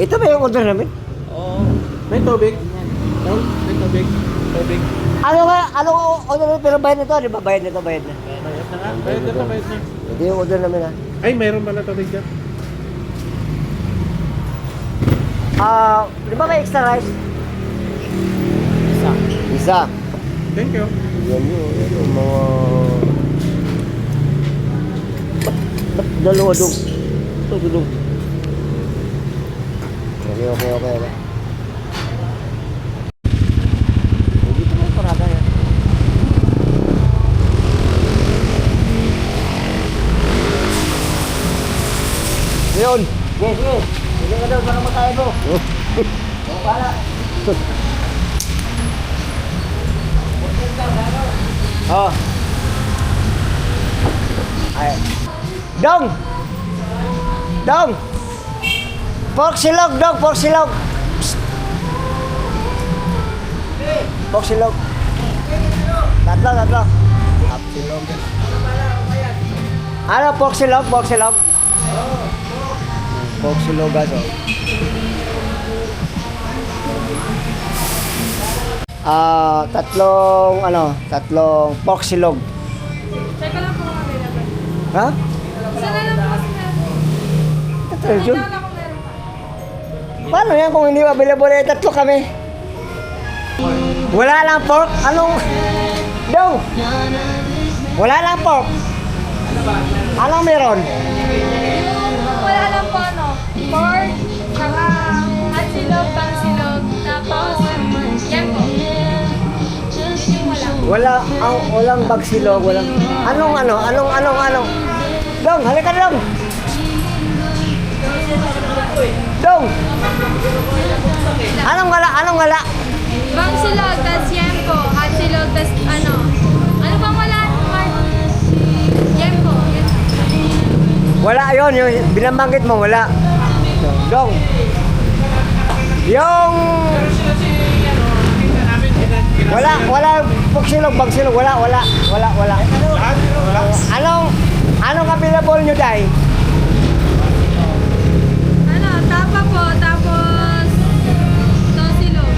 Ito ba yung order namin? Oo. May tubig. May tubig. Tubig. Ano order namin? Pero bayad na to, di ba? Bayad na to, bayad na. Bayad na nga. Bayad na. Bayad na. Ito yung order namin ha. Ay, mayroon pala tubig dyan. Di ba may extra rice? Isa. Thank you. Yan yung mga... Ba't dalawa dong? Ito dong. Okay. Dito mo yung parada yan. Ngayon. Sige. Sige ka daw, para matayo mo. Oo, para. Oh. Ay. Dong! Dong! Pork silog, dong! Pork silog! Psst. Pork silog. Tatlo. Pork silog. Ano, pork silog? Pork silog? Pork silog, guys, oh. Tatlong pork silog. Teka lang po kung available. Ha? Isa na lang po kasi meron. Tatlo. Wala akong meron. Paano yan kung hindi available eh? Tatlo kami. Wala lang pork? Anong... Dong! Wala lang pork. Anong meron? Yung wala lang po ano, pork, saka atsilog, bangsilog, tapos yan po. Yun yung wala. Walang bagsilog, walang... Anong... Dong, halika Dong! Dong! Anong wala? Bangsilog, tas yan po. Atsilog, tas ano. Ano bang wala? Mark? Yan po. Yan. Wala yon, yung binabanggit mo, wala. Dong! Yung... Wala puksilog, bagsilog, wala. Anong available nyo, Day? Ano, tapa po, tapos tosilog.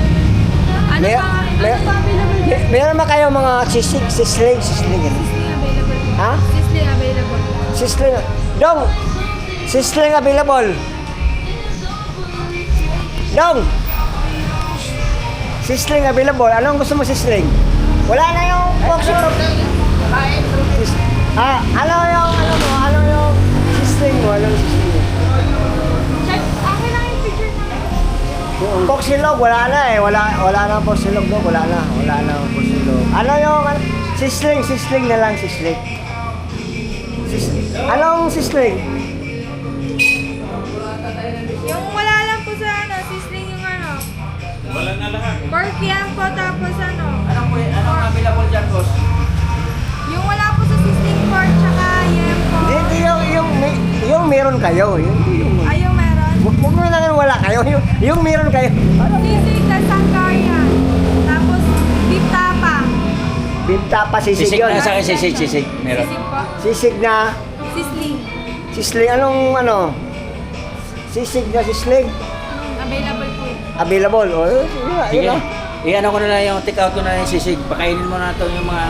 Ano May- pa may- available dyan? Meron ba kayo mga sisling? Sisling available. Ha? Sisling available. Sisling. Dong! Sisling available. Dong! Sisling available. Anong gusto mo sisling? Wala na yung pork silog. Ano yung sisling mo? Anong sisling mo? Check, akin lang yung picture na. Yung pork silog, wala na eh. Wala na pork silog doon. Wala na pork silog. Sisling na lang, sisling. Anong sisling? Yung wala lang po sa ano, sisling yung ano. Wala na lahat. Pork yan po, tapos ano. Anong available dyan, boss? Yung wala po sa sisling pork, tsaka yan po. Hindi yung meron kayo. Yung Ay, yung meron. Huwag mo lang yung wala kayo. Yung meron kayo. Sisig na sangkarian. Tapos, beef tapa. Binta pa sisig yun. Sa akin, sisig. Meron. Sisig po. Sisig na Sisling. sisling. Anong ano? Sisig na sisling. Available po. Available. O, Sige. yun o. Iyan ko na lang yung take out ko na lang yung sisig. Pakainin mo na ito yung mga...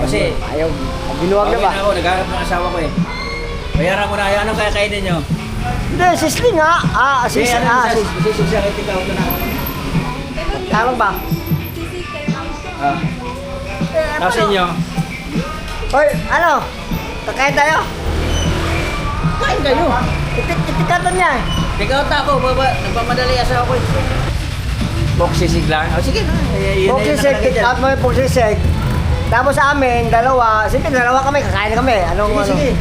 Kasi ayaw. Binuwag na ba? Ako, naghahanap ng asawa ko eh. Bayaran mo na. Anong kaya kainin nyo? Hindi, sisling ha. Sisling. Sisig sa akin, take out ko na. Tamang ba? Sisig kayo. Tapos inyo. Hoy, ano? Kakain tayo? Kain kayo. Itikatan niya eh. Take out na ako. Nagpamadali asawa ko eh. Bok sisig lang. O sige na. Pork sisig, kick out mo yung pork sisig. Tapos sa amin, dalawa. Sige, dalawa kami, kakain kami. Sige.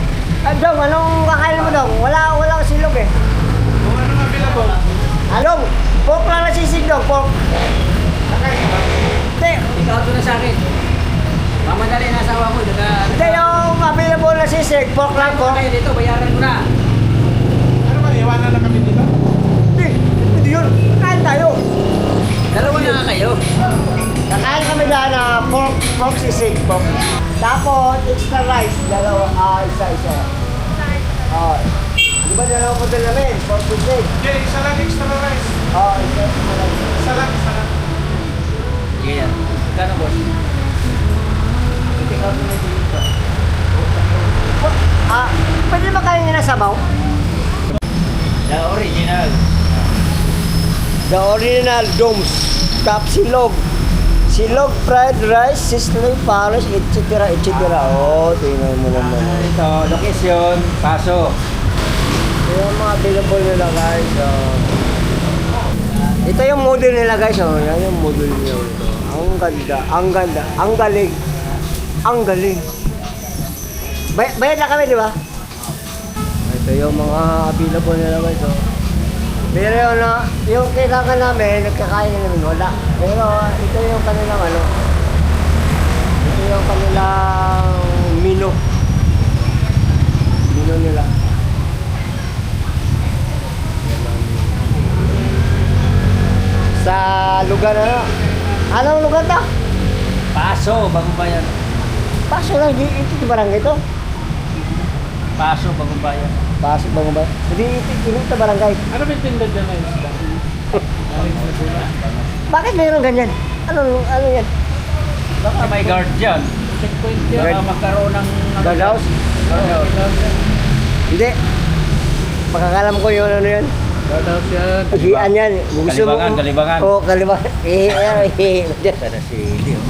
Dong, anong kakain mo dong? Wala silog eh. Kung anong available? Anong? Pork lang na sisig dong, pork. Hindi, Take out ko na sa akin. Mamadali na asawa ko. hindi yung available na sisig, pork lang, pork. Kayo dito, bayaran ko na. Ano ba, iwanan na kami dito? Hindi yun. Kakain tayo. Dalawa na nga kayo. Kakain kami dyan na pork sisig, pork. Tapos, extra rice, dalawa, isa. Oh. Di ba dalawang model namin? 4.6. Hindi, isa lang extra rice. Oo, isa. Isa lang, isa lang. Sige yan. Kano boss? Ikaw na dito. Pwede ba kayo na sabaw? The original. The original Domes. Top silog. Silog fried rice, sizzling pares, etc. etc. Oh, tingnan mo naman. Ito, location, Paso. Ito yung mga available nila guys. Ito yung model nila guys. Oh. Yan yung model nila. Ito. Ang ganda, ang ganda, ang galing. Ang galing. Bayad na kami, di ba? Ito yung mga available nila guys. Oh. Pero yun, yung kailangan namin, nagkakain namin, wala. Pero ito yung kanilang ano. Ito yung kanilang menu. Menu nila. Sa lugar ano? Anong lugar to? Paso, Bagong Bayan. Paso lang, ito barangay to. Paso, Bagong Bayan. Paso bang ba? Hindi ito barangay. Ano ba yung tinda dyan na isda? Bakit mayroon ganyan? Ano yan? Baka may guard dyan. Checkpoint yan. Baka magkaroon ng... Guardhouse? Guardhouse. Hindi. Makakalam ko yung ano yan. Guardhouse yan. Hian yan. Kalibangan, kalibangan. Oo, kalibangan. Sana si Leo.